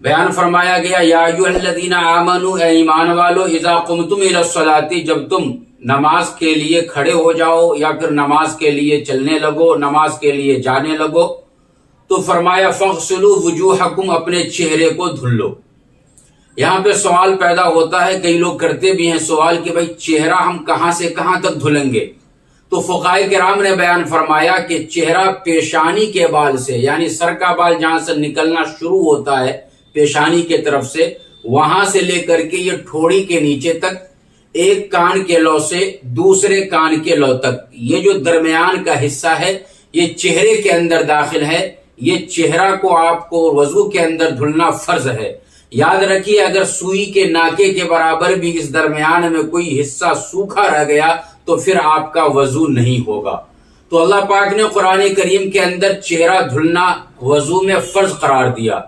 بیان فرمایا گیا یا ایھا الذین آمنوا، اے ایمان والو، اذا قمتم الی الصلاۃ، جب تم نماز کے لیے کھڑے ہو جاؤ یا پھر نماز کے لیے چلنے لگو، نماز کے لیے جانے لگو، تو فرمایا فاغسلوا وجوہکم، اپنے چہرے کو دھل لو۔ یہاں پہ سوال پیدا ہوتا ہے، کئی لوگ کرتے بھی ہیں سوال کہ بھائی چہرہ ہم کہاں سے کہاں تک دھلیں گے؟ تو فقہائے کرام نے بیان فرمایا کہ چہرہ پیشانی کے بال سے، یعنی سر کا بال جہاں سے نکلنا شروع ہوتا ہے پیشانی کے طرف سے، وہاں سے لے کر کے یہ ٹھوڑی کے نیچے تک، ایک کان کے لو سے دوسرے کان کے لو تک، یہ جو درمیان کا حصہ ہے یہ چہرے کے اندر داخل ہے۔ یہ چہرہ کو آپ کو وضو کے اندر دھلنا فرض ہے۔ یاد رکھیے اگر سوئی کے ناکے کے برابر بھی اس درمیان میں کوئی حصہ سوکھا رہ گیا تو پھر آپ کا وضو نہیں ہوگا۔ تو اللہ پاک نے قرآن کریم کے اندر چہرہ دھلنا وضو میں فرض قرار دیا۔